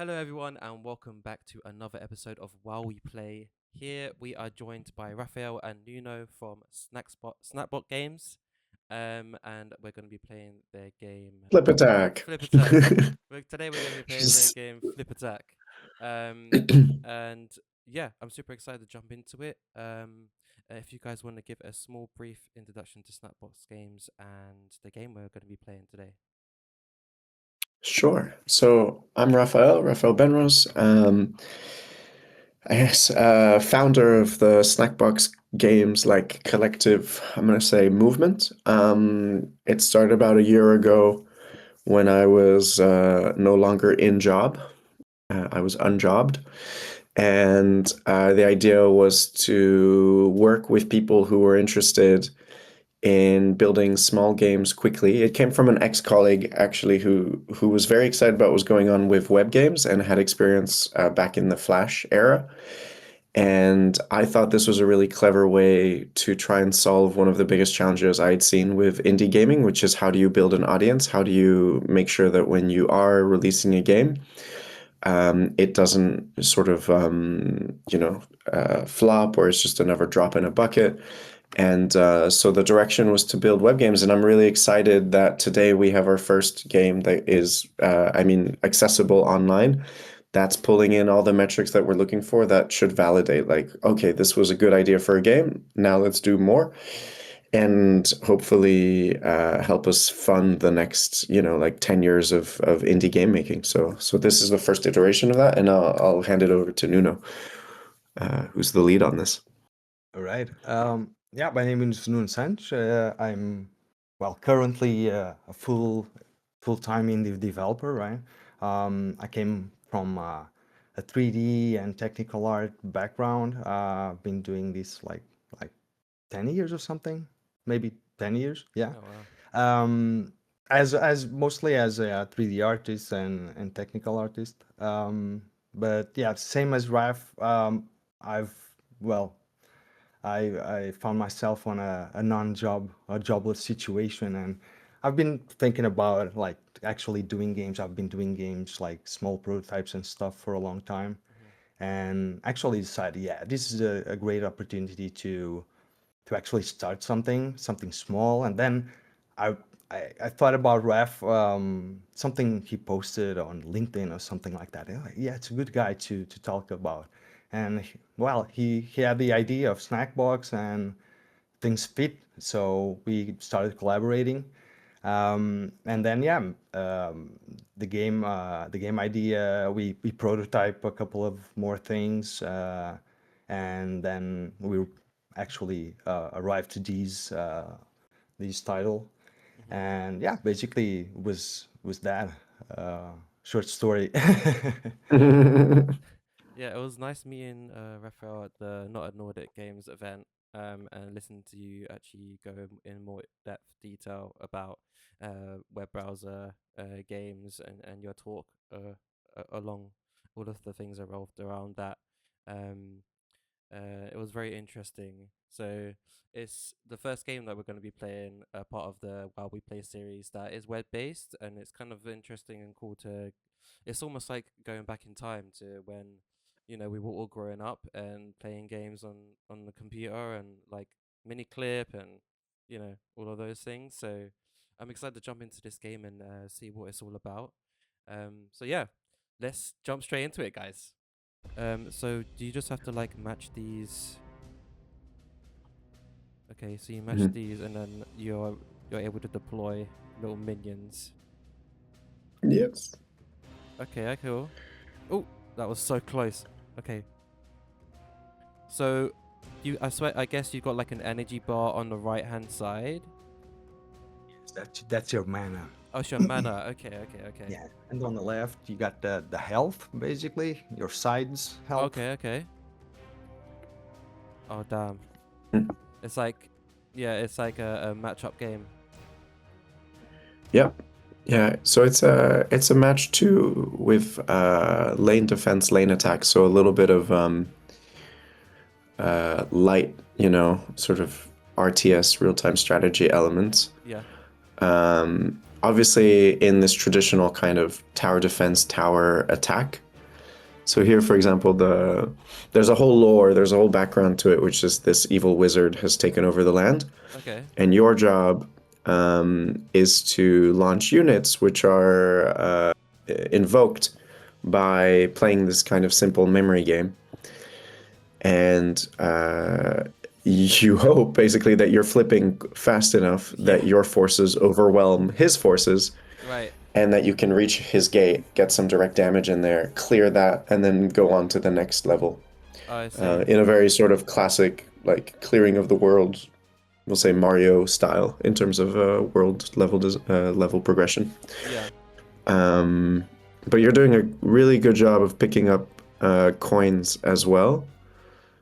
Hello, everyone, and welcome back to another episode of While We Play. Here we are joined by Raphael and Nuno from Snackbox Games, and we're going to be playing their game Flip attack. Flip Attack. Today we're going to be playing their Just- game Flip Attack, um, and yeah, I'm super excited to jump into it. If you guys want to give a small, brief introduction to Snackbox Games and the game we're going to be playing today. Sure. So I'm Raphael Benros. I guess founder of the Snackbox Games like collective, I'm gonna say movement. It started about a year ago when I was no longer in job. I was unjobbed. And the idea was to work with people who were interested in building small games quickly. It came from an ex-colleague actually who was very excited about what was going on with web games and had experience back in the Flash era. And I thought this was a really clever way to try and solve one of the biggest challenges I'd seen with indie gaming, which is how do you build an audience? How do you make sure that when you are releasing a game, it doesn't sort of, flop or it's just another drop in a bucket. And so the direction was to build web games, and I'm really excited that today we have our first game that is, accessible online. That's pulling in all the metrics that we're looking for that should validate, like, okay, this was a good idea for a game. Now let's do more, and hopefully help us fund the next, 10 years of indie game making. So this is the first iteration of that, and I'll hand it over to Nuno, who's the lead on this. All right. Yeah, my name is Nuno Santos. I'm currently a full-time indie developer, right? I came from a 3D and technical art background. I've been doing this like 10 years or something, maybe 10 years. Yeah. Oh wow! Um, as mostly as a 3D artist and technical artist. But yeah, same as Raf. I've well. I found myself on a jobless situation, and I've been thinking about like actually doing games. I've been doing games like small prototypes and stuff for a long time, Mhm. and actually decided, yeah, this is a great opportunity to actually start something small. And then I I thought about Raf, something he posted on LinkedIn or something like that. And I'm like, yeah, it's a good guy to talk about. And he had the idea of Snackbox and things fit, so we started collaborating. And then yeah, the game idea, we prototype a couple of more things, and then we actually arrived to these title. Mhm. And yeah, basically was that short story. Yeah, it was nice meeting Raphael at the Not a Nordic Games event, and listening to you actually go in more depth detail about web browser games and your talk along all of the things revolved around that. Um, it was very interesting. So it's the first game that we're going to be playing, part of the While We Play series that is web based, and it's kind of interesting and cool to. It's almost like going back in time to when we were all growing up and playing games on the computer and like mini clip and all of those things. So I'm excited to jump into this game and see what it's all about. So yeah, let's jump straight into it, guys. So do you just have to like match these? Okay, so you match Mhm. these, and then you're able to deploy little minions. Yes. Okay, cool. Oh, that was so close. Okay, so I guess you got like an energy bar on the right hand side. That's your mana. Oh, it's your mana. Okay. Yeah, and on the left you got the health, basically your sides health. Okay. Oh damn, Mm. it's like, yeah, it's like a matchup game. Yep. Yeah. So it's a match too with lane defense, lane attack. So a little bit of light, sort of RTS real time strategy elements. Yeah. Obviously, in this traditional kind of tower defense, tower attack So here, for example, there's a whole lore, there's a whole background to it, which is this evil wizard has taken over the land, Okay. and your job is to launch units which are invoked by playing this kind of simple memory game. And you hope basically that you're flipping fast enough that your forces overwhelm his forces, Right. and that you can reach his gate, get some direct damage in there, clear that, and then go on to the next level. I see. In a very sort of classic, like, clearing of the world, we'll say Mario style in terms of world level progression. Yeah. But you're doing a really good job of picking up coins as well.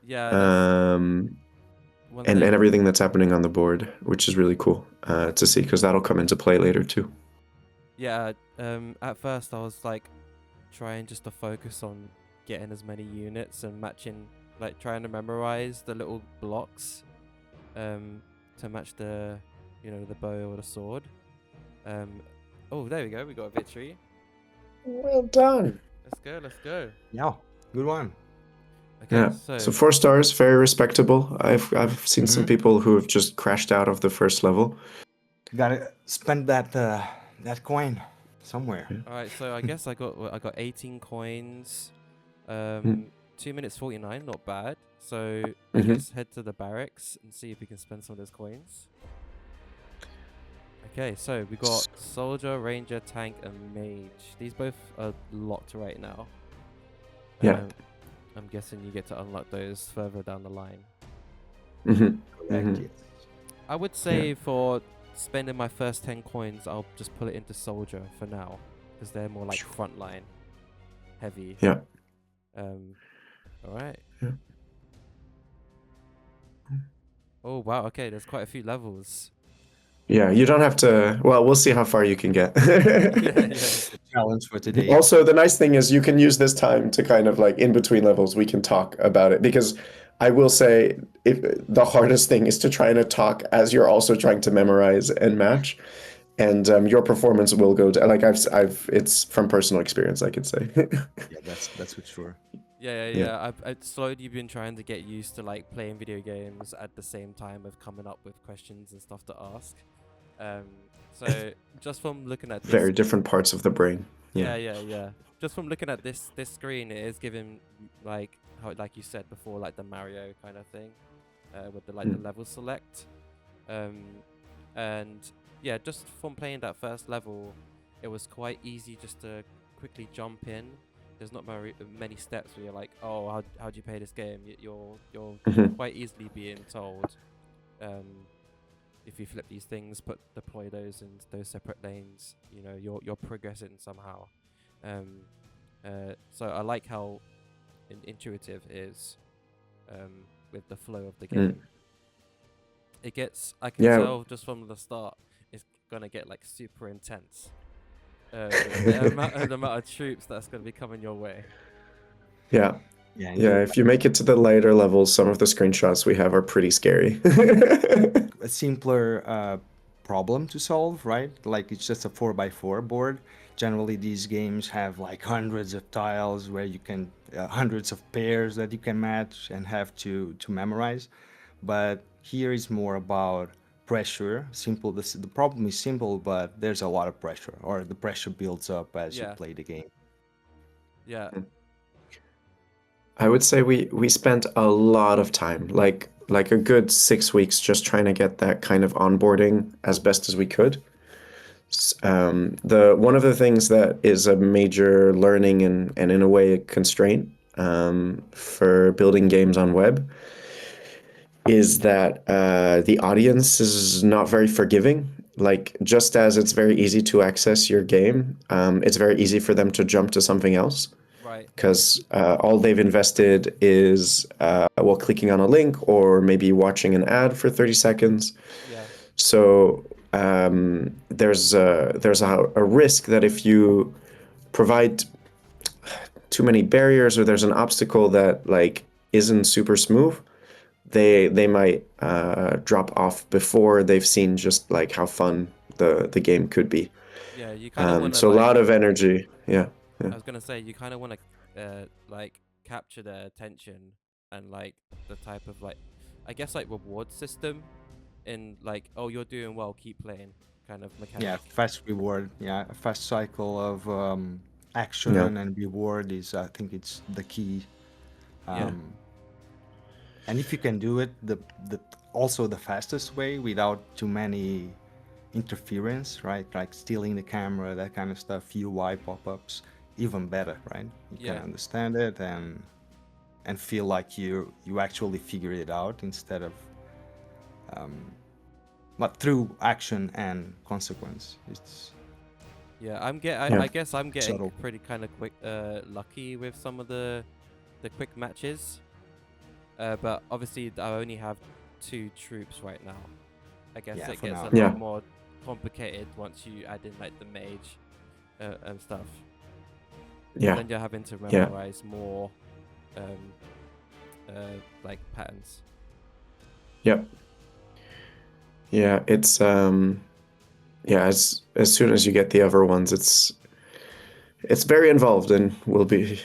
Yeah. That's one and thing. everything that's happening on the board, which is really cool to see, because that'll come into play later too. Yeah. At first, I was like trying just to focus on getting as many units and matching, like trying to memorize the little blocks, to match the, the bow or the sword. Oh, there we go. We got a victory. Well done. Let's go. Let's go. Yeah, good one. Okay. Yeah. So 4 stars, very respectable. I've seen some Mhm. people who have just crashed out of the first level. Gotta spend that coin somewhere. All right. So I guess I got 18 coins. 2 minutes 49, not bad. So I guess head to the barracks and see if we can spend some of those coins. Okay, so we got soldier, ranger, tank, and mage. These both are locked right now. Yeah. I'm guessing you get to unlock those further down the line. Correct, yes. I would say for spending my first 10 coins, I'll just pull it into soldier for now, because they're more like frontline heavy. Yeah. All right. Yeah. Oh wow. Okay, there's quite a few levels. Yeah, you don't have to. Well, we'll see how far you can get. Yeah. Challenge for today. Also, the nice thing is you can use this time to kind of like in between levels, we can talk about it, because I will say the hardest thing is to try and talk as you're also trying to memorize and match, and your performance will go down. Like it's from personal experience, I could say. Yeah, that's for sure. Yeah. I've slowly been trying to get used to like playing video games at the same time of coming up with questions and stuff to ask. So just from looking at this, Very different parts of the brain. Yeah. Just from looking at this screen, it is giving like how, like you said before, like the Mario kind of thing, with the the level select, and yeah, just from playing that first level, it was quite easy just to quickly jump in. There's not many steps where you're like, oh, how do you play this game? You're quite easily being told, if you flip these things, deploy those in those separate lanes, you're progressing somehow. So I like how intuitive it is, with the flow of the game. It gets, I can tell just from the start, it's gonna get like super intense. The amount of troops that's gonna be coming your way. Yeah. If you make it to the later levels, some of the screenshots we have are pretty scary. A simpler problem to solve, right? Like it's just a 4x4 board. Generally, these games have like hundreds of tiles where you can, hundreds of pairs that you can match and have to memorize. But here is more about pressure. Simple. The problem is simple, but there's a lot of pressure, or the pressure builds up as you play the game. Yeah. I would say we spent a lot of time, like a good 6 weeks, just trying to get that kind of onboarding as best as we could. One of the things that is a major learning and in a way a constraint for building games on web is that the audience is not very forgiving. Like, just as it's very easy to access your game, it's very easy for them to jump to something else. Right. Because all they've invested is clicking on a link or maybe watching an ad for 30 seconds. Yeah. So there's a risk that if you provide too many barriers or there's an obstacle that like isn't super smooth, they might drop off before they've seen just like how fun the game could be. Yeah, you kind of want to. So a lot of energy. Yeah. I was gonna say you kind of want to like capture their attention and like the type of like, I guess like reward system in like, oh, you're doing well, keep playing kind of mechanic. Yeah, fast reward. Yeah, a fast cycle of action Yeah. and reward is, I think, it's the key. Yeah. And if you can do it the also the fastest way without too many interference, right? Like stealing the camera, that kind of stuff, UI pop-ups, even better, right? You can Yeah. understand it and feel like you actually figured it out instead of but through action and consequence. It's Yeah, Yeah. I guess I'm getting subtle. pretty kind of quick lucky with some of the quick matches. But obviously I only have 2 troops right now. I guess Yeah, it for gets now. a Yeah. lot more complicated once you add in like the mage and stuff. Yeah. Then you're having to Yeah. memorize more like patterns. Yep. Yeah, it's yeah, as soon as you get the other ones, it's very involved and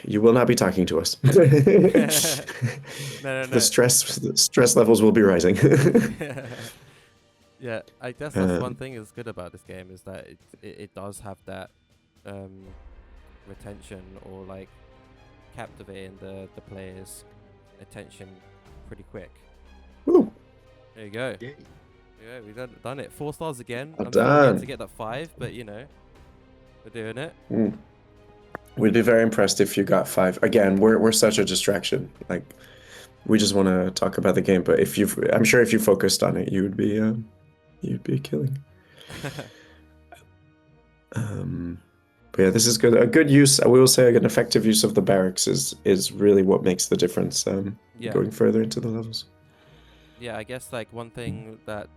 you will not be talking to us. No. The stress levels will be rising. Yeah, I guess that's one thing that's good about this game is that it does have that retention or like captivating the player's attention pretty quick. Ooh, There you go. Yay. Yeah, we've done it. 4 stars again. Well I'm still yet done. to get that 5, but you know, we're doing it. we'd be very impressed if you got 5. Again, we're such a distraction. Like, we just want to talk about the game, but I'm sure if you focused on it, you'd be killing. But yeah, this is good. A good use, I will say, an effective use of the barracks is really what makes the difference. Yeah. Going further into the levels. Yeah, I guess like one thing that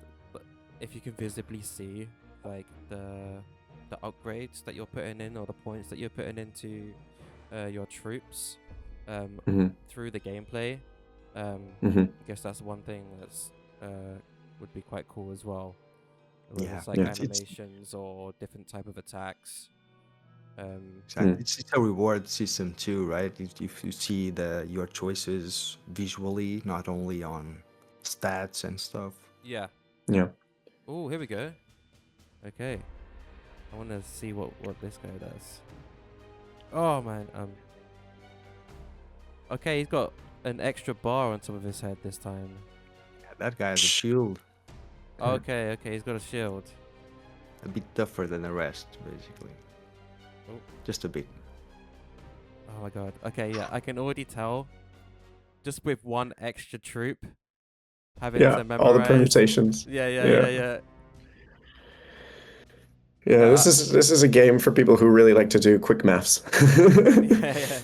if you can visibly see like the upgrades that you're putting in or the points that you're putting into your troops through the gameplay, I guess that's one thing that's would be quite cool as well. Whether Yeah, it's like yeah, animations or different type of attacks. exactly. It's a reward system too, right? If you see your choices visually, not only on stats and stuff. Yeah. Yeah. Oh, here we go. Okay. I want to see what this guy does. Oh man. Okay, he's got an extra bar on top of his head this time. Yeah, that guy has a shield, Okay, he's got a shield. a bit tougher than the rest, basically. Oh. Just a bit. Oh my god. Okay, yeah, I can already tell. Just with one extra troop, having to memorize all the permutations. Yeah. Yeah, this is a game for people who really like to do quick maths. Yeah.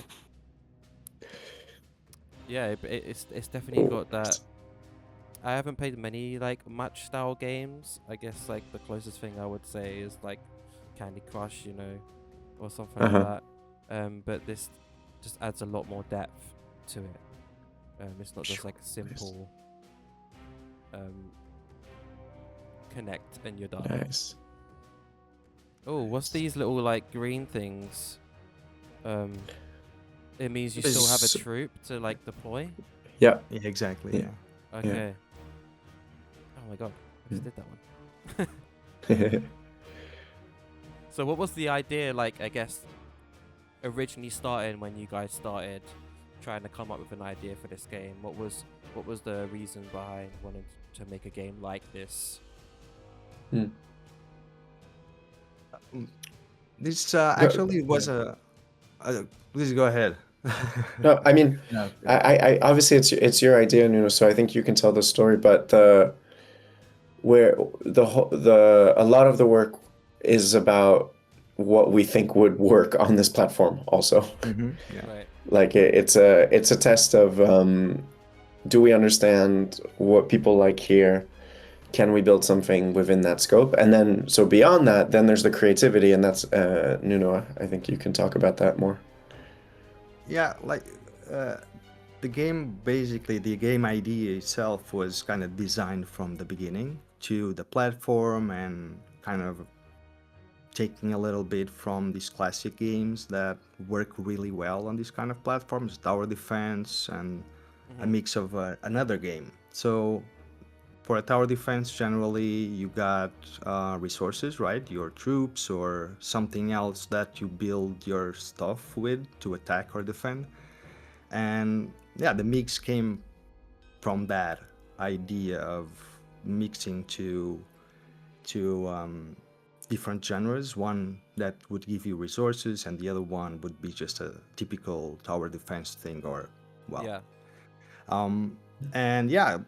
Yeah, it's definitely got that. I haven't played many like match style games. I guess like the closest thing I would say is like Candy Crush, you know, or something like that. But this just adds a lot more depth to it. It's not just like a simple connect and you're done. Nice. Oh, what's these little like green things? It means you still have a troop to like deploy. Yeah. Yeah, exactly. Yeah. Okay. Oh my god, I just did that one. So what was the idea, like, I guess, originally starting when you guys started trying to come up with an idea for this game? What was the reason behind wanting to make a game like this? This actually was please go ahead. No, I mean, No. I obviously it's your idea, Nuno. So I think you can tell the story. But a lot of the work is about what we think would work on this platform. Also, Yeah. Right. like it's a test of do we understand what people like here? Can we build something within that scope? And then, so beyond that, then there's the creativity, and that's Nuno. I think you can talk about that more. Yeah, like the game idea itself was kind of designed from the beginning to the platform and kind of taking a little bit from these classic games that work really well on these kind of platforms, tower defense and a mix of another game. So for a tower defense, generally you got resources, right? Your troops or something else that you build your stuff with to attack or defend. And yeah, the mix came from that idea of mixing two different genres. One that would give you resources, and the other one would be just a typical tower defense thing, or well, Yeah. and yeah,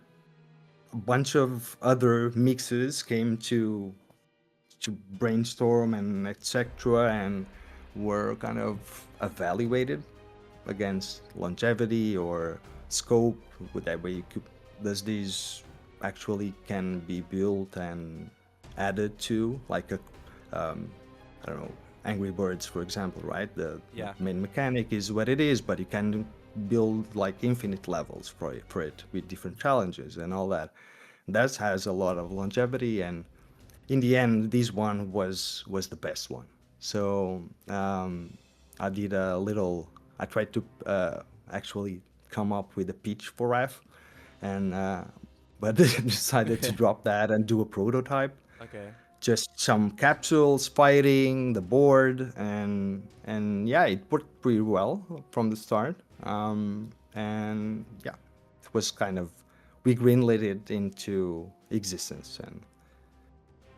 a bunch of other mixes came to brainstorm and etc. and were kind of evaluated against longevity or scope. With that way, does these actually can be built and added to, like a I don't know, Angry Birds, for example, right? The Yeah. main mechanic is what it is, but you can build like infinite levels for it with different challenges and all that. That has a lot of longevity, and in the end, this one was the best one. So I did a little. I tried to actually come up with a pitch for Raf, and but decided to drop that and do a prototype. Okay. Just some capsules fighting the board, and yeah, it worked pretty well from the start. And yeah, it was kind of, we greenlit it into existence, and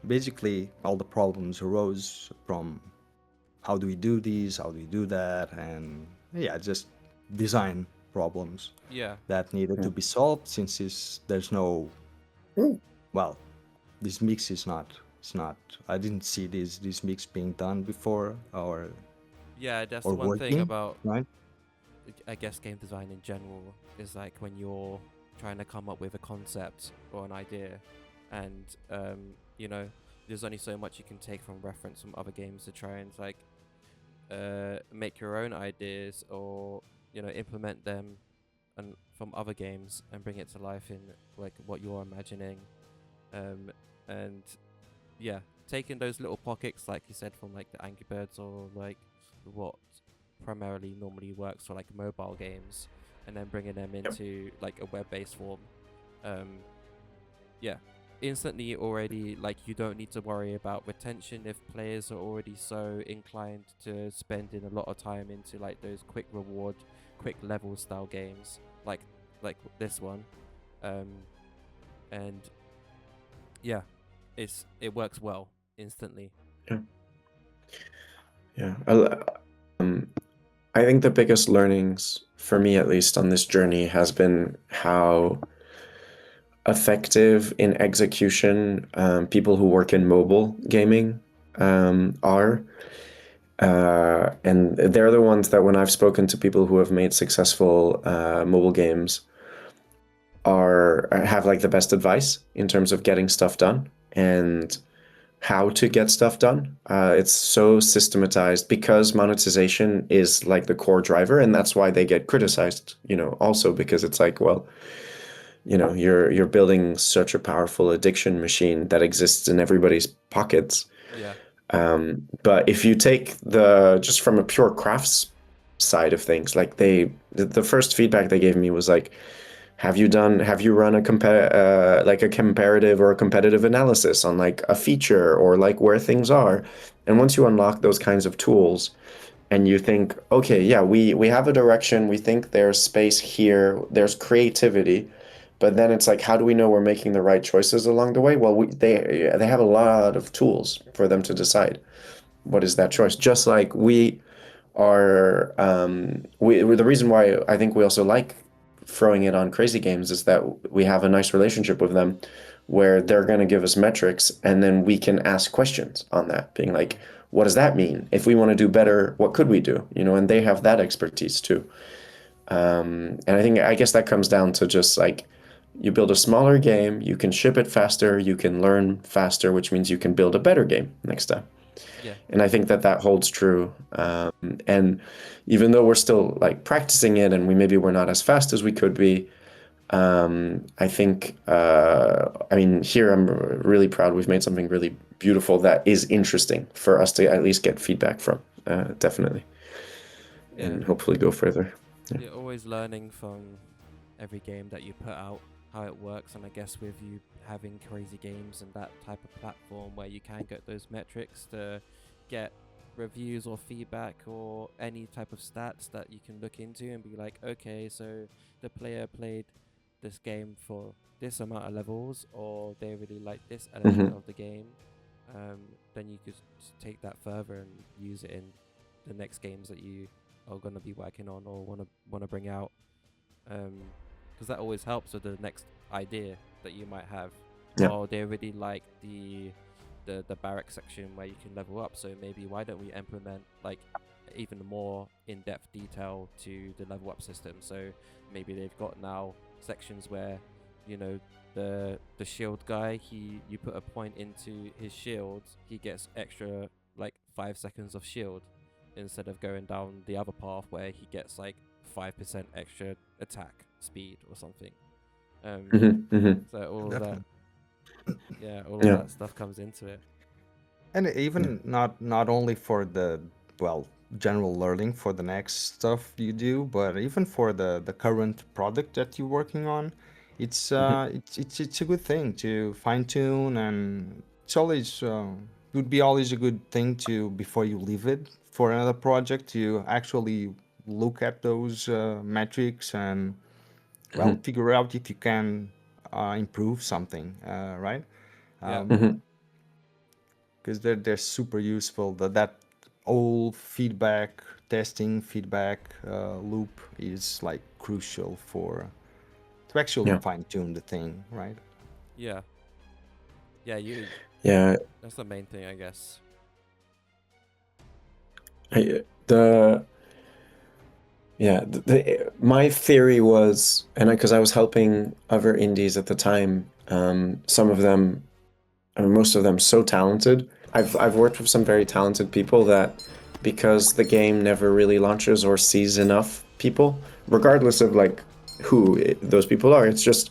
basically all the problems arose from how do we do these, how do we do that, and yeah, just design problems Yeah. that needed to be solved, since there's no, well, this mix is not, it's not, I didn't see this mix being done before, or Yeah, that's or the one thing working, about, right? I guess, game design in general is like when you're trying to come up with a concept or an idea, and you know, there's only so much you can take from reference from other games to try and like make your own ideas, or you know, implement them and from other games and bring it to life in like what you're imagining, and yeah, taking those little pockets, like you said, from like the Angry Birds or like what primarily normally works for like mobile games, and then bringing them into like a web-based form. Yeah, instantly already, like, you don't need to worry about retention if players are already so inclined to spending a lot of time into like those quick reward, quick level style games like this one. And yeah, it works well instantly. Yeah. I think the biggest learnings for me, at least on this journey, has been how effective in execution people who work in mobile gaming are. And they're the ones that when I've spoken to people who have made successful mobile games have like the best advice in terms of getting stuff done and how to get stuff done. It's so systematized because monetization is like the core driver, and that's why they get criticized, you know, also because it's like, well, you know, you're building such a powerful addiction machine that exists in everybody's pockets. Yeah. But if you take just from a pure crafts side of things, like the first feedback they gave me was like, have you run like a comparative or a competitive analysis on like a feature or like where things are? And once you unlock those kinds of tools and you think, okay, yeah, we have a direction, we think there's space here, there's creativity, but then it's like, how do we know we're making the right choices along the way? Well, they have a lot of tools for them to decide what is that choice. Just like we are, the reason why I think we also like throwing it on Crazy Games is that we have a nice relationship with them where they're going to give us metrics and then we can ask questions on that, being like, what does that mean? If we want to do better, what could we do? You know, and they have that expertise too. And I guess that comes down to just like, you build a smaller game, you can ship it faster, you can learn faster, which means you can build a better game next time. Yeah. And I think that holds true. And even though we're still like practicing it and we're not as fast as we could be, I think, I mean, here I'm really proud we've made something really beautiful that is interesting for us to at least get feedback from, definitely, Yeah, and hopefully go further. Yeah. you're always learning from every game that you put out, how it works, and I guess with you having crazy games and that type of platform where you can get those metrics to get reviews or feedback or any type of stats that you can look into and be like, okay, so the player played this game for this amount of levels, or they really like this element Hmm. of the game, then you could take that further and use it in the next games that you are going to be working on or want to bring out, because that always helps with the next idea that you might have. Yeah. Oh, they really like the barrack section where you can level up, so maybe why don't we implement like even more in-depth detail to the level up system? So maybe they've got now sections where, you know, the shield guy, you put a point into his shield, he gets extra like 5 seconds of shield instead of going down the other path where he gets like 5% extra attack speed or something. Hmm. Hmm. So all of that, Definitely. yeah, all of Yeah. that stuff comes into it. And Yeah. even not only for the, well, general learning for the next stuff you do, but even for the current product that you're working on, Hmm. it's a good thing to fine tune, and it's always would be always a good thing to, before you leave it for another project, to actually look at those metrics and, well, Hmm. figure out if you can improve something, right? Yeah, Hmm. Because they're super useful. That all feedback, testing feedback loop is like crucial for, to actually Yeah. fine tune the thing, right? yeah, yeah. You Yeah. That's the main thing, I guess. The Yeah, my theory was, and because I was helping other indies at the time, some of them, I mean, most of them, so talented. I've worked with some very talented people that, because the game never really launches or sees enough people, regardless of like who those people are, it's just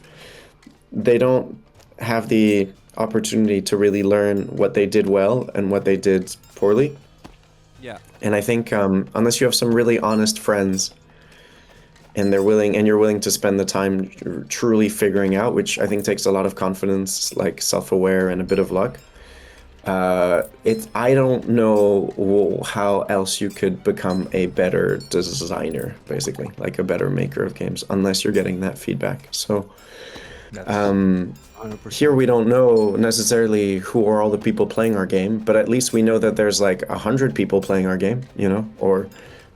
they don't have the opportunity to really learn what they did well and what they did poorly. Yeah, And I think unless you have some really honest friends and they're willing and you're willing to spend the time truly figuring out, which I think takes a lot of confidence, like self-aware and a bit of luck. It's I don't know how else you could become a better designer, basically, like a better maker of games, unless you're getting that feedback. So That's um, here 100%. we don't know necessarily who are all the people playing our game, but at least we know that there's like 100 people playing our game, you know, or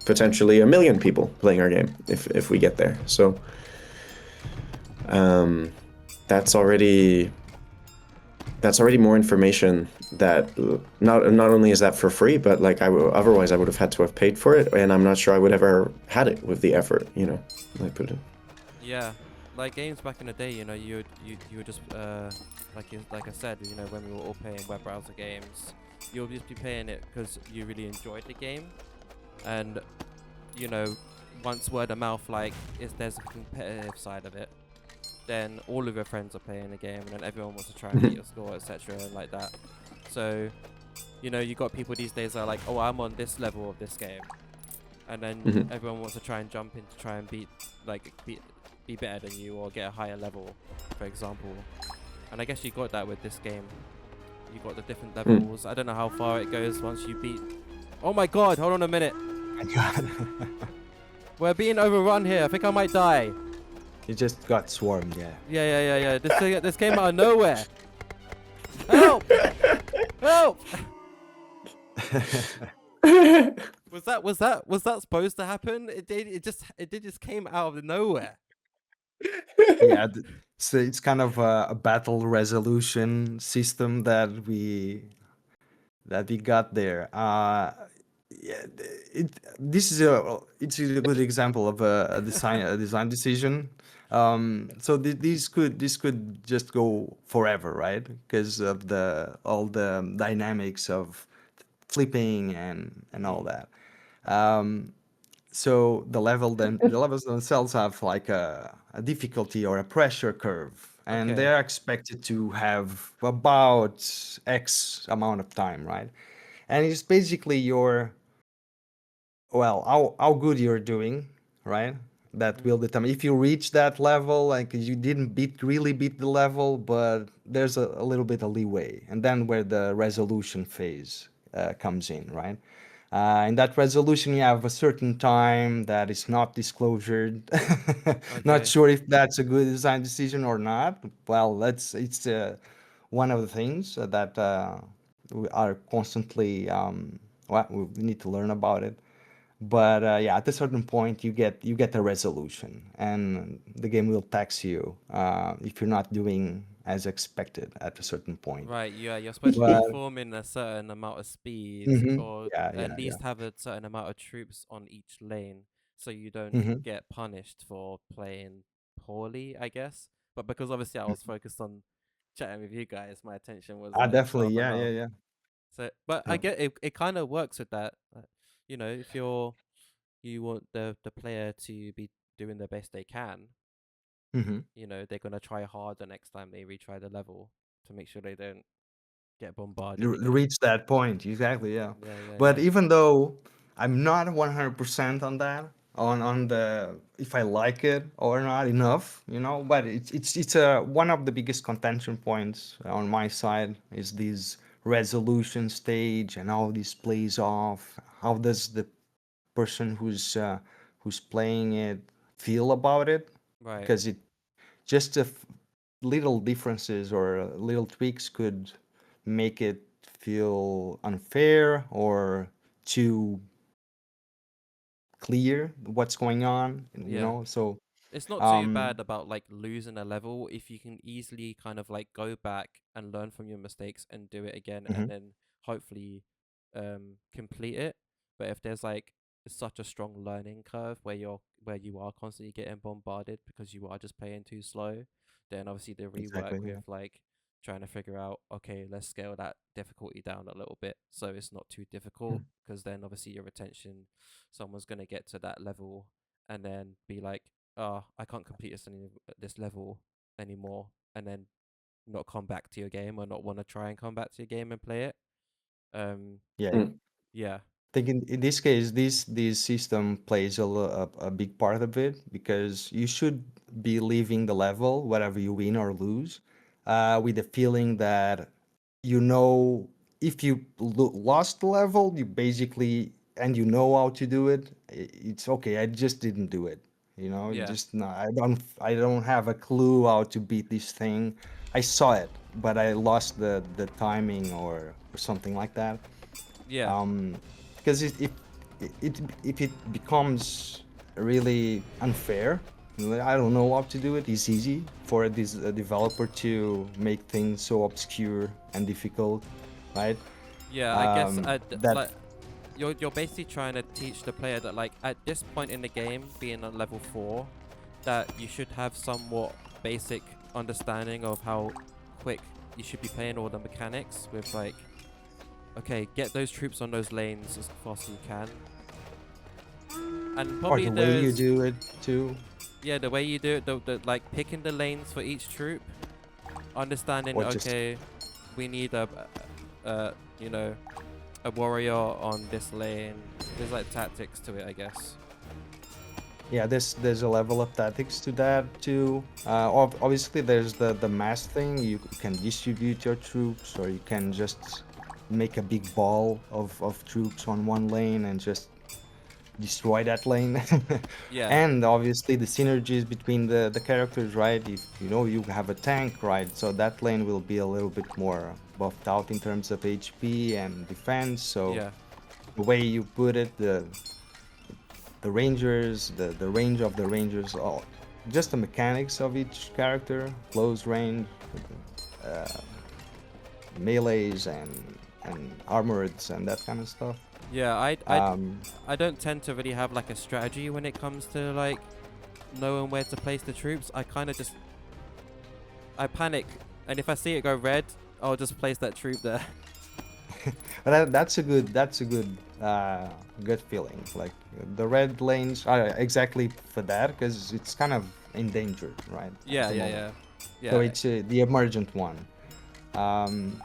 potentially 1 million people playing our game if we get there. So um, that's already more information that not only is that for free, but like otherwise I would have had to have paid for it, and I'm not sure I would ever had it with the effort, you know, I put it. yeah. Like games back in the day, you would just like I said, when we were all playing web browser games, you'll just be playing it because you really enjoyed the game, and you know, once word of mouth, like if there's a competitive side of it, then all of your friends are playing the game, and then everyone wants to try and beat your score, etc., and like that. So, you got people these days that are like, oh, I'm on this level of this game, and then Mhm. everyone wants to try and jump in to try and be better than you or get a higher level, for example. And I guess you got that with this game. You got the different Mm. levels. I don't know how far it goes once you beat. Oh my god! Hold on a minute. My God. We're being overrun here. I think I might die. You just got swarmed, yeah. Yeah. This came out of nowhere. Help! Help! Was that supposed to happen? It just came out of nowhere. Yeah, so it's kind of a battle resolution system that we got there. Yeah, this is a good example of a design decision. So this could just go forever, right? Because of the all the dynamics of flipping and all Mm. that. Um, so the levels themselves have like a difficulty or a pressure curve, and Okay. they're expected to have about X amount of time, right? And it's basically your, well, how good you're doing, right? That will Mm. determine if you reach that level, like you didn't really beat the level, but there's a little bit of leeway, and then where the resolution phase comes in, right? In that resolution, you have a certain time that is not disclosed. Not Okay. sure if that's a good design decision or not. Well, it's one of the things that we are constantly well, we need to learn about it. But yeah, at a certain point, you get a resolution, and the game will tax you if you're not doing as expected at a certain point. Right, yeah, you're supposed to be But performing a certain amount of speed, mhm, or yeah, at yeah, yeah. least have a certain amount of troops on each lane, so you don't Hmm. get punished for playing poorly, I guess. But because obviously I was focused on chatting with you guys, my attention was Ah, like definitely, rather yeah, yeah, low. yeah, So, but I yeah. get it. It kind of works with that. You know, if you want the player to be doing the best they can, Hmm. you know, they're gonna try hard the next time they retry the level to make sure they don't get bombarded again. Reach that point, exactly, yeah. Yeah, yeah, But yeah. even though I'm not 100% on that, on the if I like it or not enough, but it's one of the biggest contention points on my side is this resolution stage and how this plays off. How does the person who's playing it feel about it? Right. Because it just little differences or little tweaks could make it feel unfair or too clear what's going on, Yeah. so It's not too um bad about like losing a level if you can easily kind of like go back and learn from your mistakes and do it again and mhm, then hopefully complete it. But if there's like such a strong learning curve where you are constantly getting bombarded because you are just playing too slow, then obviously the rework exactly, with yeah. like trying to figure out, okay, let's scale that difficulty down a little bit so it's not too difficult, Mhm. because then obviously your retention, someone's going to get to that level and then be like, oh, I can't complete this level anymore, and then not come back to your game or not want to try and come back to your game and play it. Um, Yeah, Mm. yeah, think in this case, this system plays a big part of it because you should be leaving the level, whatever you win or lose, with the feeling that if you lost the level, you basically and you know how to do it. It's okay. I just didn't do it. You yeah, just no, I don't have a clue how to beat this thing. I saw it, but I lost the timing or something like that. yeah, um, because if it becomes really unfair, I don't know how to do it. It's easy for this developer to make things so obscure and difficult, right? yeah. I guess That like you're basically trying to teach the player that like at this point in the game, being on level 4, that you should have somewhat basic understanding of how quick you should be playing all the mechanics with like, okay, get those troops on those lanes as fast as you can. And or probably the way you there's, do it too. yeah, the way you do it, the like picking the lanes for each troop, understanding, Or just okay, we need you know, a warrior on this lane. There's like tactics to it, I guess. yeah, there's a level of tactics to that too. Obviously, there's the mass thing. You can distribute your troops, or you can just make a big ball of troops on one lane and just destroy that lane. Yeah, And obviously, the synergies between the characters, right? If you have a tank, right? So that lane will be a little bit more buffed out in terms of HP and defense. So yeah, the way you put it, the rangers, the range of the rangers, all just the mechanics of each character, close range, uh, melees, and armoreds and that kind of stuff. yeah. Um, I don't tend to really have like a strategy when it comes to like knowing where to place the troops. I kind of just, I panic, and if I see it go red, I'll just place that troop there. But that's a good feeling. Like the red lanes are exactly for that because it's kind of endangered, right, at Yeah, the yeah, moment. yeah, So yeah, it's the emergent one. Um,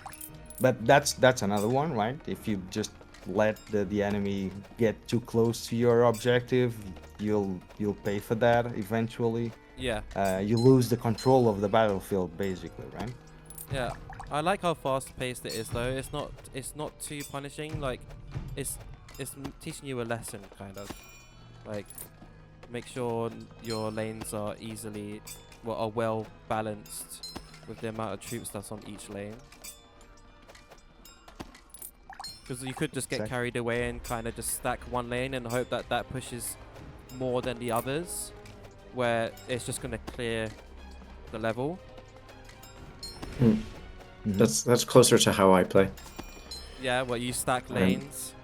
but that's another one, right? If you just let the enemy get too close to your objective, you'll pay for that eventually. yeah, You lose the control of the battlefield, basically, right? yeah. I like how fast paced it is though. It's not too punishing. Like, it's teaching you a lesson kind of. Like, make sure your lanes are well balanced with the amount of troops that's on each lane. Because you could just get Exactly. carried away and kind of just stack one lane and hope that that pushes more than the others, where it's just going to clear the level. Hmm. Mm-hmm. That's closer to how I play. Yeah, where you stack And lanes.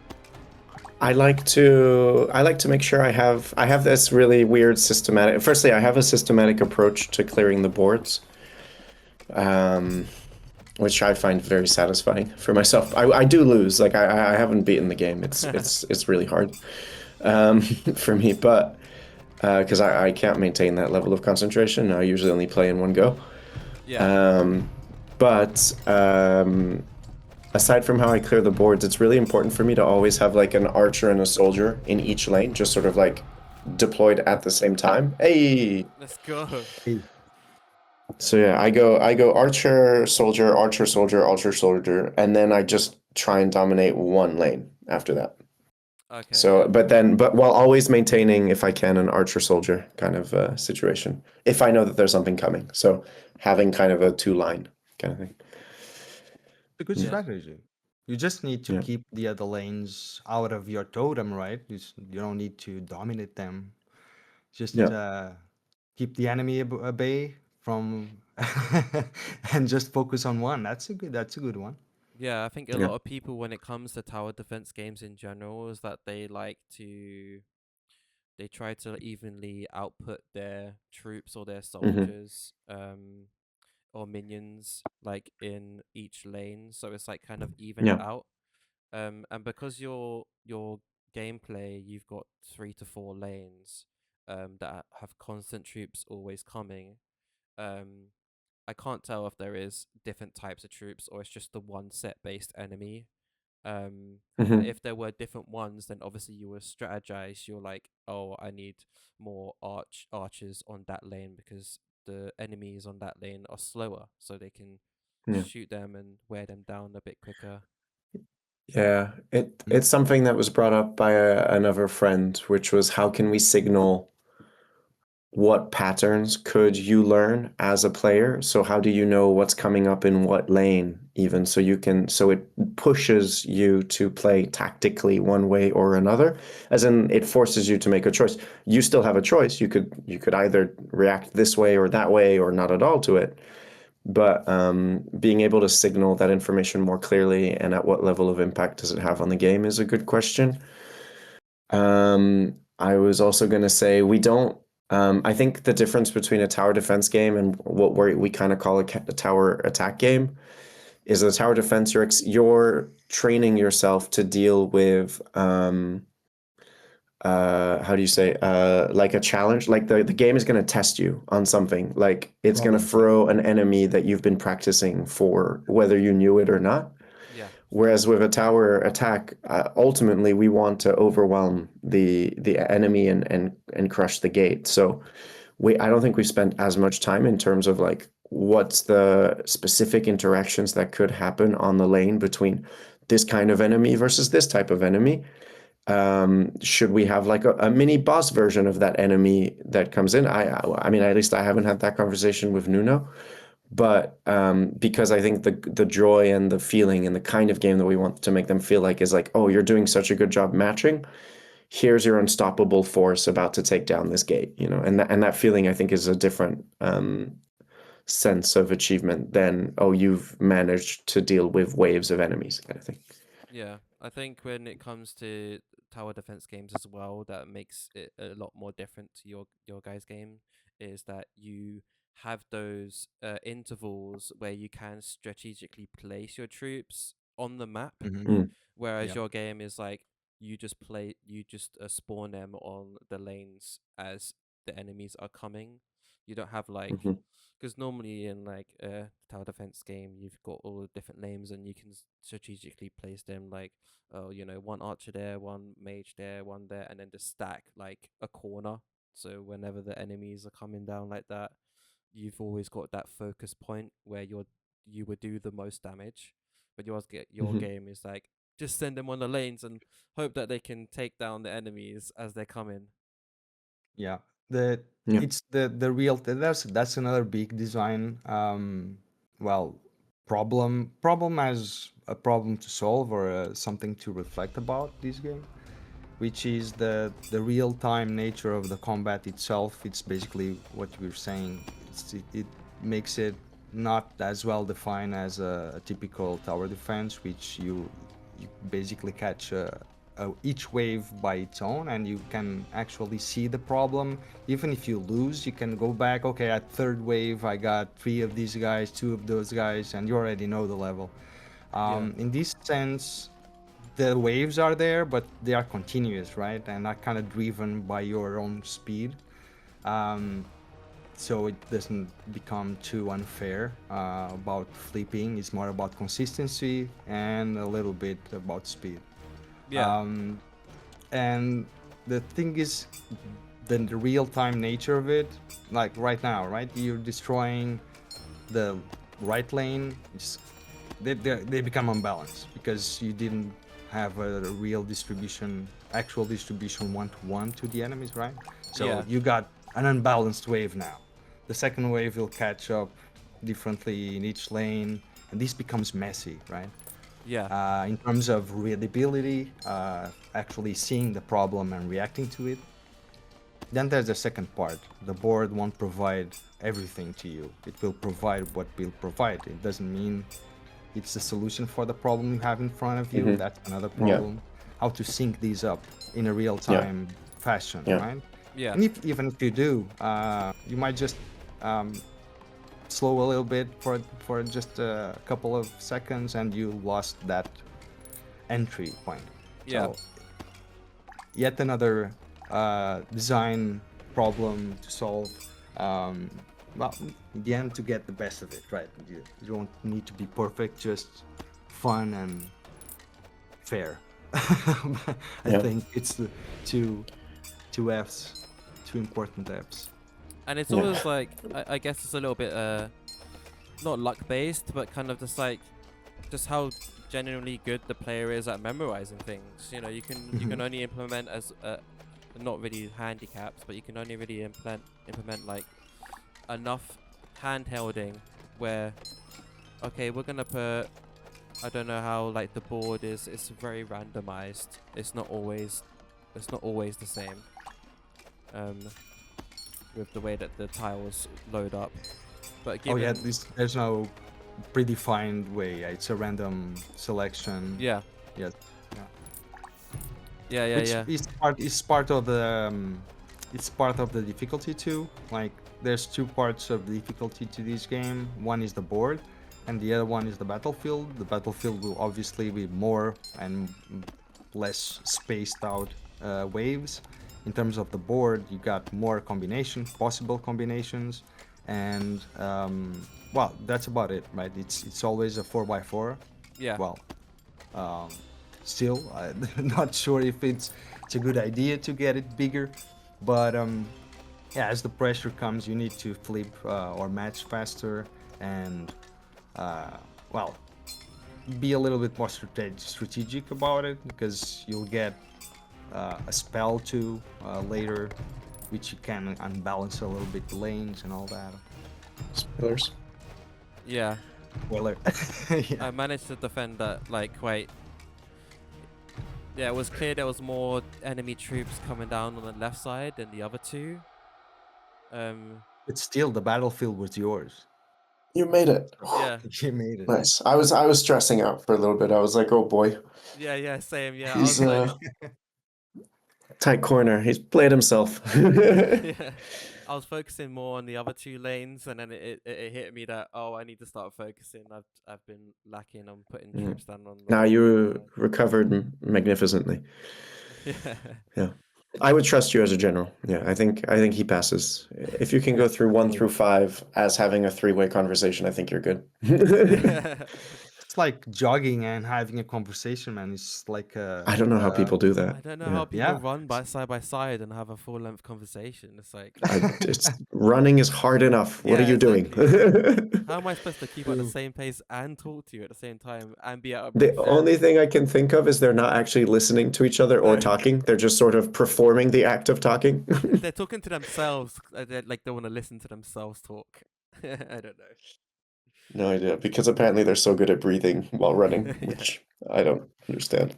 I like to make sure I have this really weird systematic. Firstly, I have a systematic approach to clearing the boards, um, which I find very satisfying for myself. I do lose, like I haven't beaten the game. It's really hard for me, but because I can't maintain that level of concentration. I usually only play in one go. Yeah. Um, but aside from how I clear the boards, it's really important for me to always have like an archer and a soldier in each lane, just sort of like deployed at the same time. Hey. Let's go. So yeah, I go archer, soldier, archer, soldier, and then I just try and dominate one lane after that. Okay, So, yeah. but while always maintaining, if I can, an archer soldier kind of situation, if I know that there's something coming. So having kind of a two line kind of thing. A good Yeah, strategy. You just need to yeah, keep the other lanes out of your totem, right? You don't need to dominate them. Just yeah, keep the enemy at bay from, and just focus on one. That's a good one. Yeah, I think a yeah. lot of people, when it comes to tower defense games in general, is that they try to evenly output their troops or their Mm-hmm. soldiers, or minions, like in each lane, so it's like kind of evened Yeah. out. And because your gameplay, you've got 3 to 4 lanes, that have constant troops always coming. Um, I can't tell if there is different types of troops or it's just the one set based enemy. And Mm-hmm. if there were different ones, then obviously you will strategize. You're like, oh, I need more archers on that lane because the enemies on that lane are slower, so they can Yeah. shoot them and wear them down a bit quicker. Yeah. Mhm. It's something that was brought up by another friend, which was how can we signal what patterns could you learn as a player? So how do you know what's coming up in what lane even so you can so it pushes you to play tactically one way or another, as in it forces you to make a choice. You still have a choice. You could either react this way or that way or not at all to it. But being able to signal that information more clearly and at what level of impact does it have on the game is a good question. I was also going to say we don't. I think the difference between a tower defense game and what we kind of call a tower attack game is a tower defense. You're training yourself to deal with how do you say like a challenge. Like the game is going to test you on something. Like it's going to Problem solving. throw an enemy that you've been practicing for, whether you knew it or not. Yeah, Whereas with a tower attack, ultimately we want to overwhelm the enemy and crush the gate. So I don't think we've spent as much time in terms of like what's the specific interactions that could happen on the lane between this kind of enemy versus this type of enemy. Should we have like a mini boss version of that enemy that comes in? I mean, at least I haven't had that conversation with Nuno. But because I think the joy and the feeling and the kind of game that we want to make them feel like is like, oh, you're doing such a good job matching. Here's your unstoppable force about to take down this gate, you know, and that feeling I think is a different sense of achievement than oh, you've managed to deal with waves of enemies kind of thing. yeah. I think when it comes to tower defense games as well, that makes it a lot more different to your guys' game is that you have those intervals where you can strategically place your troops on the map, Mm-hmm. whereas Yeah. your game is like you just spawn them on the lanes as the enemies are coming. You don't have like, Mhm. because normally in like a tower defense game you've got all the different lanes and you can strategically place them like, oh, one archer there, one mage there, one there, and then just stack like a corner. So whenever the enemies are coming down like that, you've always got that focus point where you would do the most damage. But your Mhm. game is like, just send them on the lanes and hope that they can take down the enemies as they're coming. Yeah. Yeah. It's the real that's another big design well problem as a problem to solve or something to reflect about this game, which is the real time nature of the combat itself. It's basically what you're saying. It makes it not as well defined as a typical tower defense, which you basically catch each wave by its own, and you can actually see the problem. Even if you lose, you can go back. Okay, at third wave, I got 3 of these guys, 2 of those guys, and you already know the level. Yeah. In this sense, the waves are there, but they are continuous, right? And are kind of driven by your own speed. Um, so it doesn't become too unfair about flipping. It's more about consistency and a little bit about speed. Yeah. Um, and the thing is, the real-time nature of it, like right now, right? You're destroying the right lane. They become unbalanced because you didn't have a real distribution, actual distribution one-to-one to the enemies, right? So Yeah. you got an unbalanced wave now. The second wave will catch up differently in each lane, and this becomes messy, right? Yeah. In terms of readability, actually seeing the problem and reacting to it. Then there's the second part. The board won't provide everything to you. It will provide what will provide. It doesn't mean it's the solution for the problem you have in front of you. Mhm. That's another Yeah. problem. How to sync these up in a Yeah. real-time fashion, Yeah. right? Yeah. And even if you do, you might just um, slow a little bit for just a couple of seconds, and you lost that entry point. Yeah. So yet another design problem to solve. Um, well, in the end, to get the best of it, right? You don't need to be perfect, just fun and fair. I Yeah. think it's the two F's, two important F's. And it's Yeah. always like, I guess it's a little bit not luck based, but kind of just how genuinely good the player is at memorizing things. You can only implement as not really handicaps, but you can only really implement like enough handholding where, okay, we're gonna put, I don't know how like the board is, it's very randomized. It's not always the same. With the way that the tiles load up. But Oh yeah, given there's no predefined way. Yeah, it's a random selection. yeah. Yes. Yeah, yeah, Which yeah. is part of the it's part of the difficulty too. Like there's 2 parts of the difficulty to this game. One is the board, and the other one is the battlefield. The battlefield will obviously be more and less spaced out waves. In terms of the board, you got more possible combinations, and well, that's about it, right? It's always a 4x4. Yeah. Well, um, still, I'm not sure if it's a good idea to get it bigger, but yeah, as the pressure comes, you need to flip or match faster and well, be a little bit more strategic about it because you'll get a spell too later, which you can unbalance a little bit the lanes and all that. Spoilers. Yeah. Spoiler. Yeah. I managed to defend that like quite. Yeah, it was clear there was more enemy troops coming down on the left side than the other two. But still, the battlefield was yours. You made it. Yeah. You made it. Nice. I was stressing out for a little bit. I was like, oh boy, Yeah, yeah, same. Yeah, I he's was like, tight corner. He's played himself. yeah. I was focusing more on the other two lanes, and then it hit me that I need to start focusing. I've been lacking on putting troops down on the Now right hand you side. recovered magnificently. Yeah. Yeah. I would trust you as a general. Yeah, I think he passes. If you can go through 1 through 5 as having a three-way conversation, I think you're good. Yeah. It's like jogging and having a conversation, man. It's like I don't know how people do that. I don't know Yeah. how people yeah. run by side and have a full length conversation. It's like, It's running is hard enough. What are yeah, you doing? exactly. How am I supposed to keep at the True. same pace and talk to you at the same time and be out of The breath? only thing I can think of is they're not actually listening to each other or No, talking. They're just sort of performing the act of talking. they're talking to themselves. Like they want to listen to themselves talk. I don't know. No idea, because apparently they're so good at breathing while running, Yeah. which I don't understand.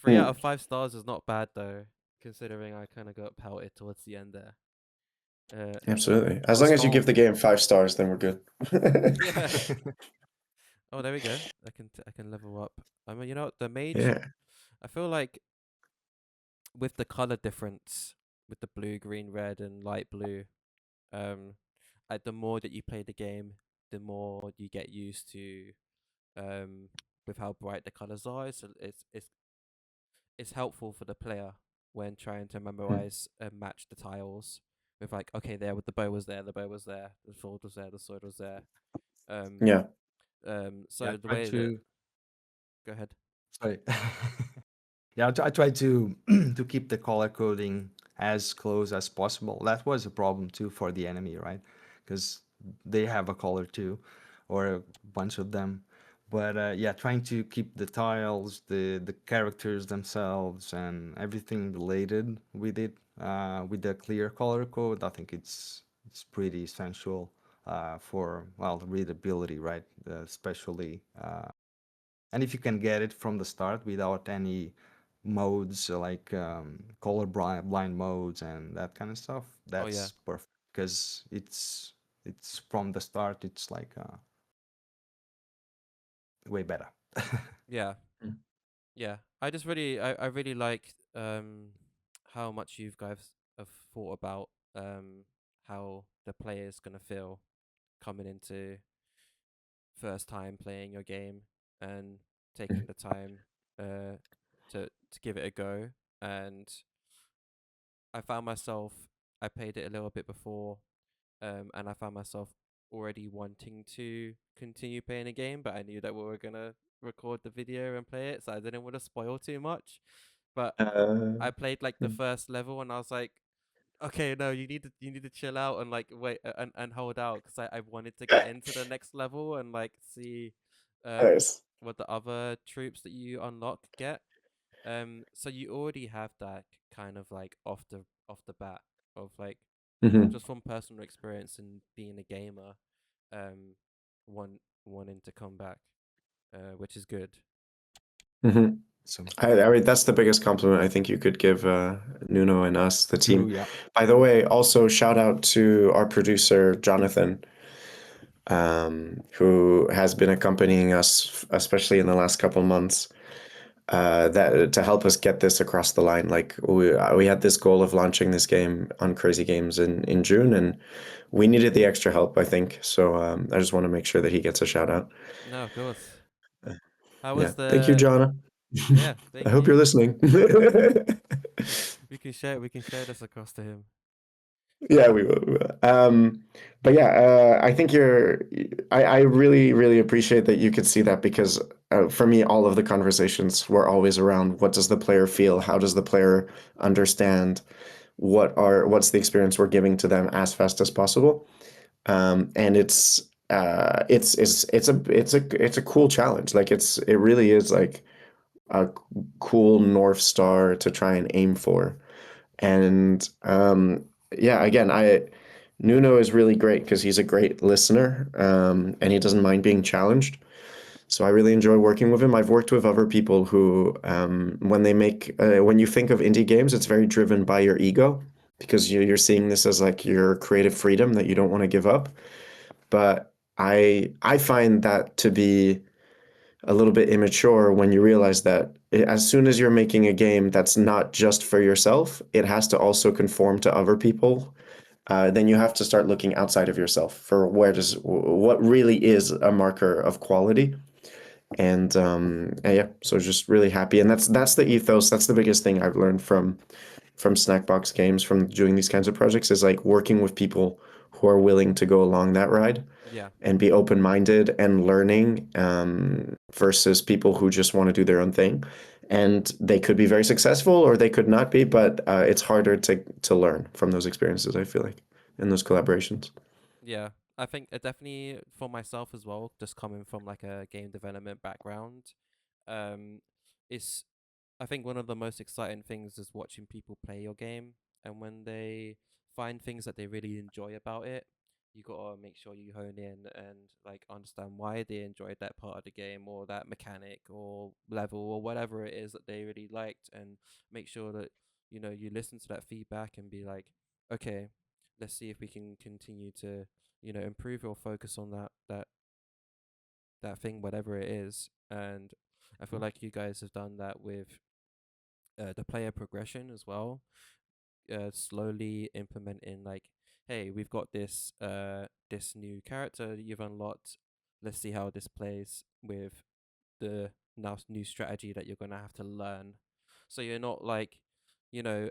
3 out Hmm, of 5 stars is not bad though, considering I kind of got pelted towards the end there. And absolutely. As long Was as you give the calm. game 5 stars, then we're good. yeah. Oh, there we go. I can level up. I mean, the mage. Yeah. I feel like with the color difference, with the blue, green, red, and light blue, um, the more that you play the game, the more you get used to with how bright the colors are. So it's helpful for the player when trying to Hmm. memorize and match the tiles with like, okay, there with the bow was there, the bow was there, the sword was there, the sword was there. Um, Yeah. Yeah, so the I try way that to. go ahead. Sorry. Yeah, I try to to keep the color coding as close as possible. That was a problem too for the enemy, right? Because they have a color too, or a bunch of them. But yeah, trying to keep the tiles, the characters themselves, and everything related with the clear color code. I think it's pretty essential for well the readability, right? Especially and if you can get it from the start without any modes like color blind modes and that kind of stuff, Oh yeah, that's perfect because it's from the start. It's like way better. yeah, Mm. yeah. I really like how much you guys have thought about how the player is gonna feel coming into first time playing your game and taking the time uh to give it a go. And I found myself I played it a little bit before, and I found myself already wanting to continue playing a game, but I knew that we were gonna record the video and play it, so I didn't want to spoil too much. But Uh, I played like the first level, and I was like, okay, no, you need to chill out and like wait and hold out because I wanted to get into the next level and like see nice. what the other troops that you unlock get. So you already have that kind of like off the bat of like Hmm. just from personal experience and being a gamer, um, wanting to come back, which is good. Hmm. So I mean, that's the biggest compliment I think you could give Nuno and us, the true, team. yeah. By the way, also shout out to our producer, Jonathan, who has been accompanying us, especially in the last couple months, that to help us get this across the line. Like we had this goal of launching this game on Crazy Games in June, and we needed the extra help, I think. So I just want to make sure that he gets a shout out. No, of course. Uh, How yeah, was thank you, the? Jonna. Yeah, I thank hope you. you're listening. We can share this across to him. Yeah, we will. We will. But yeah, I think I really, really appreciate that you could see that because for me, all of the conversations were always around what does the player feel? How does the player understand? What's the experience we're giving to them as fast as possible? And it's a cool challenge. Like it really is like a cool North Star to try and aim for. And yeah, again, I Nuno is really great because he's a great listener, and he doesn't mind being challenged. So I really enjoy working with him. I've worked with other people who, when you think of indie games, it's very driven by your ego because you're seeing this as like your creative freedom that you don't want to give up. But I find that to be a little bit immature when you realize that as soon as you're making a game that's not just for yourself, it has to also conform to other people. then you have to start looking outside of yourself for what really is a marker of quality. And yeah, so just really happy, and that's the ethos. That's the biggest thing I've learned from Snackbox Games, from doing these kinds of projects, is like working with people who are willing to go along that ride Yeah. and be open-minded and learning, versus people who just want to do their own thing. And they could be very successful or they could not be, but it's harder to learn from those experiences, I feel like, in those collaborations. Yeah, I think definitely for myself as well, just coming from like a game development background, um, it's I think one of the most exciting things is watching people play your game, and when they find things that they really enjoy about it, you gotta make sure you hone in and like understand why they enjoyed that part of the game or that mechanic or level or whatever it is that they really liked, and make sure that you listen to that feedback and be like, okay, let's see if we can continue to improve or focus on that thing, whatever it is. And I feel like you guys have done that with the player progression as well, slowly implementing like, hey, we've got this new character that you've unlocked, let's see how this plays with the now new strategy that you're going to have to learn. So you're not like,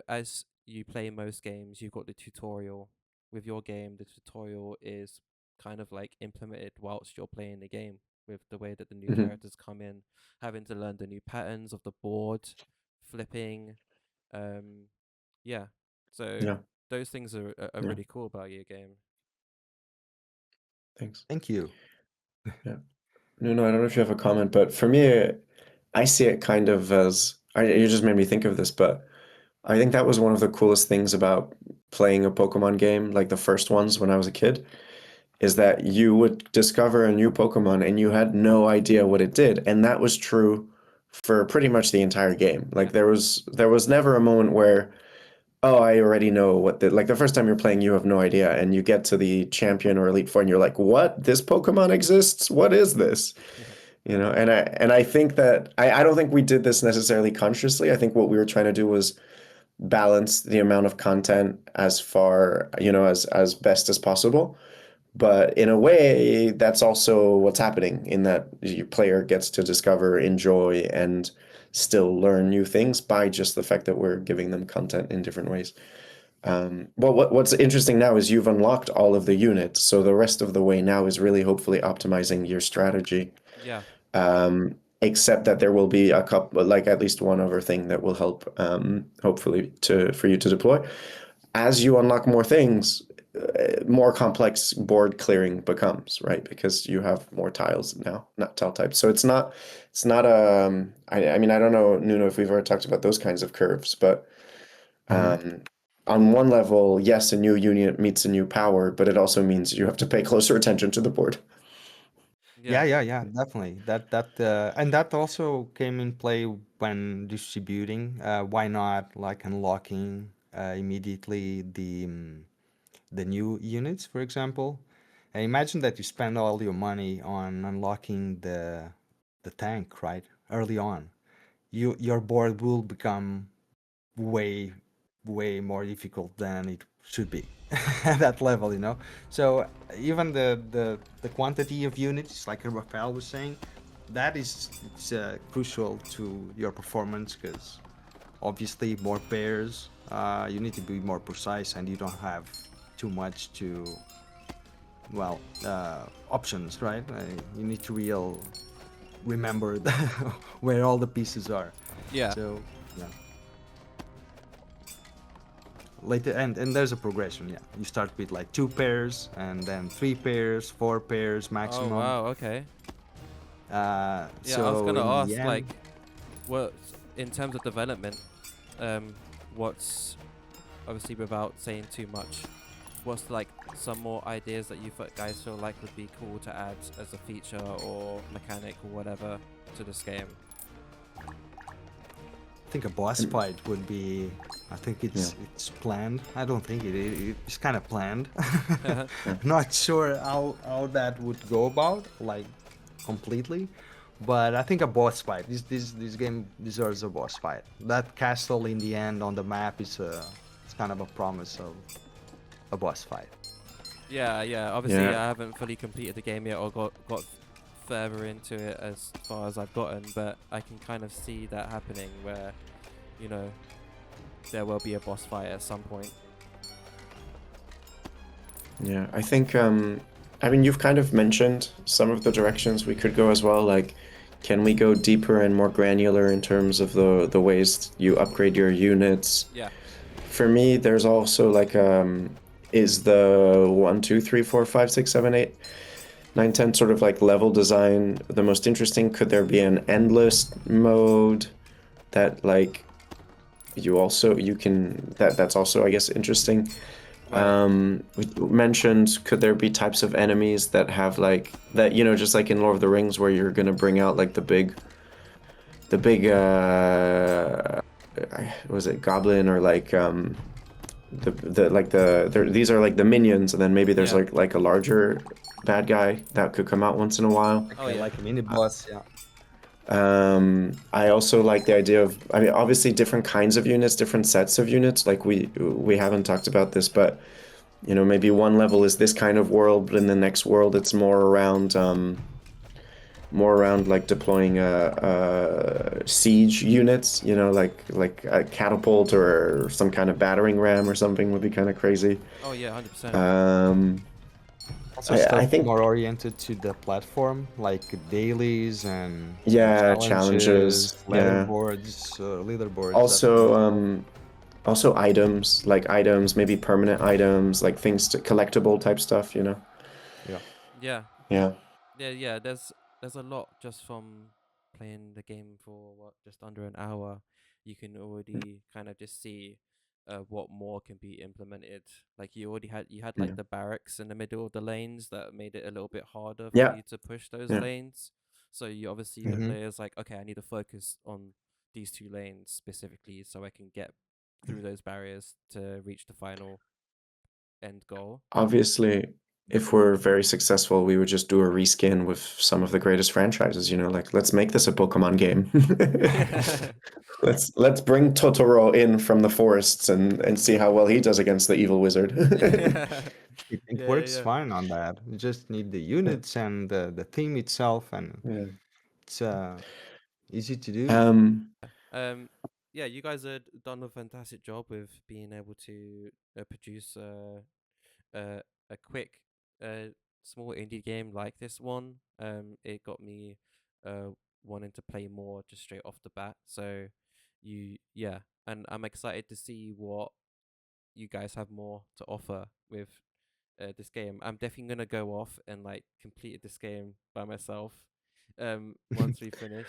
as you play most games, you've got the tutorial. With your game, the tutorial is kind of like implemented whilst you're playing the game, with the way that the new Hmm. characters come in, having to learn the new patterns of the board, flipping. Um yeah so Yeah, those things are yeah, really cool about your game. thanks. Thank you. Yeah. No, I don't know if you have a comment, but for me, I see it kind of as you just made me think of this, but I think that was one of the coolest things about playing a Pokemon game, like the first ones when I was a kid, is that you would discover a new Pokemon and you had no idea what it did. And that was true for pretty much the entire game. Yeah. Like there was never a moment where, oh, I already know like the first time you're playing, you have no idea, and you get to the champion or Elite Four and you're like, what? This Pokemon exists? What is this? And I think that I don't think we did this necessarily consciously. I think what we were trying to do was balance the amount of content as far, as best as possible. But in a way, that's also what's happening, in that your player gets to discover, enjoy, and still learn new things by just the fact that we're giving them content in different ways. Well, what's interesting now is you've unlocked all of the units, so the rest of the way now is really hopefully optimizing your strategy. Yeah. Except that there will be a couple, like at least one other thing that will help, hopefully, for you to deploy. As you unlock more things, more complex board clearing becomes, right? Because you have more tiles now, not tile types. So it's not I mean, I don't know, Nuno, if we've ever talked about those kinds of curves, but Mhm. um, on one level, yes, a new unit meets a new power, but it also means you have to pay closer attention to the board. Yeah. Yeah, definitely. And that also came in play when distributing. Why not like unlocking immediately the new units, for example? And imagine that you spend all your money on unlocking the tank, right? Early on. Your board will become way way more difficult than it should be at that level, you know. So even the quantity of units, like Raphael was saying, that is it's crucial to your performance, because obviously more pairs, you need to be more precise, and you don't have too much to, well, options, right? You need to remember where all the pieces are. Yeah. So yeah, later, and there's a progression. Yeah, you start with like 2 pairs, and then 3 pairs, 4 pairs Oh maximum. wow, okay. Yeah, I was So gonna in the ask end, like, what in terms of development, what's obviously, without saying too much, what's like some more ideas that you guys feel like would be cool to add as a feature or mechanic or whatever to this game? I think a boss And fight would be. I think yeah, it's planned. I don't think it's kind of planned. yeah. Not sure how that would go about, like, completely, but I think a boss fight. This game deserves a boss fight. That castle in the end on the map is it's kind of a promise of a boss fight. Yeah. Obviously, Yeah. I haven't fully completed the game yet or got further into it as far as I've gotten, but I can kind of see that happening where, you know, there will be a boss fight at some point. Yeah, I think I mean you've kind of mentioned some of the directions we could go as well. Like, can we go deeper and more granular in terms of the ways you upgrade your units? Yeah. For me, there's also like is the 1, 2, 3, 4, 5, 6, 7, 8, 9, 10 sort of like level design the most interesting? Could there be an endless mode that like you can that's also I guess interesting. Right. We mentioned, could there be types of enemies that have like that, you know, just like in Lord of the Rings, where you're gonna bring out like the big was it goblin or like the like these are like the minions, and then maybe there's Yeah. like a larger bad guy that could come out once in a while. Oh Okay, yeah. like a mini boss, yeah. I also like the idea of, I mean, obviously different kinds of units, different sets of units. Like we haven't talked about this, but you know, maybe one level is this kind of world, but in the next world it's more around like deploying siege units. You know, like a catapult or some kind of battering ram or something would be kind of crazy. Oh yeah. 100%. Um, Also I stuff think, more oriented to the platform, like dailies and yeah, challenges, challenges, yeah. leaderboards, that kind of Also, stuff. also items, like items, maybe permanent items, like things to collectible type stuff, you know? Yeah. Yeah. Yeah. Yeah. There's a lot just from playing the game for what, just under an hour. You can already kind of just see what more can be implemented. Like you had like Yeah. the barracks in the middle of the lanes that made it a little bit harder for Yeah. you to push those Yeah. lanes. So you obviously the Mm-hmm. player's like, okay, I need to focus on these two lanes specifically so I can get through those barriers to reach the final end goal. Obviously, if we're very successful, we would just do a reskin with some of the greatest franchises, you know, like let's make this a Pokemon game. Let's bring Totoro in from the forests and see how well he does against the evil wizard. Yeah. It Yeah, works yeah, fine on that. You just need the units and the theme itself, and Yeah. it's easy to do. Um, yeah. Yeah, you guys have done a fantastic job with being able to produce uh, a quick, uh, small indie game like this one. It got me uh wanting to play more just straight off the bat. So, yeah, and I'm excited to see what you guys have more to offer with this game. I'm definitely gonna go off and like complete this game by myself. Once we finish.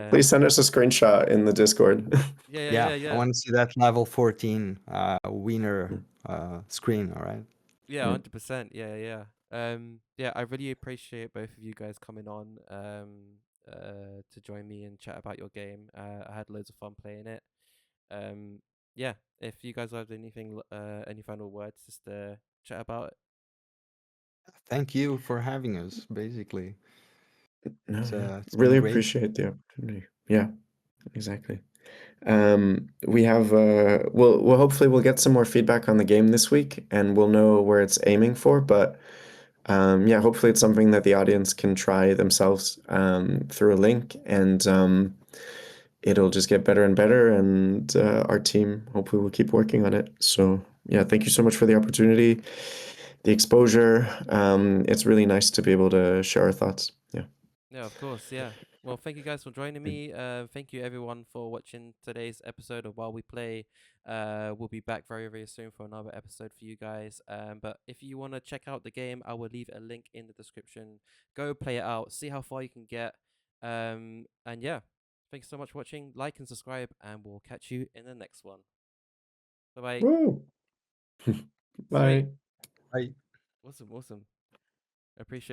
Please Um, send us a screenshot in the Discord. Yeah, I yeah. want to see that level 14 wiener screen. All right. Yeah, Yeah. 100%. Yeah. Yeah, I really appreciate both of you guys coming on to join me and chat about your game. I had loads of fun playing it. Um, yeah, if you guys have any final words, just chat about it. Thank you for having us. Basically, No, yeah. it's been Really great. appreciate the opportunity. Yeah, exactly. We have we'll hopefully we'll get some more feedback on the game this week, and we'll know where it's aiming for. But yeah, hopefully it's something that the audience can try themselves through a link, and it'll just get better and better. And our team hopefully will keep working on it. So yeah, thank you so much for the opportunity, the exposure. It's really nice to be able to share our thoughts. Yeah. Yeah, of course. Yeah. Well, thank you guys for joining Yeah. me. Thank you everyone for watching today's episode of While We Play. We'll be back very, very soon for another episode for you guys. But if you want to check out the game, I will leave a link in the description. Go play it out, see how far you can get. And yeah, thanks so much for watching. Like and subscribe, and we'll catch you in the next one. Bye bye. Woo! Sweet. Bye. Bye. Awesome. Appreciate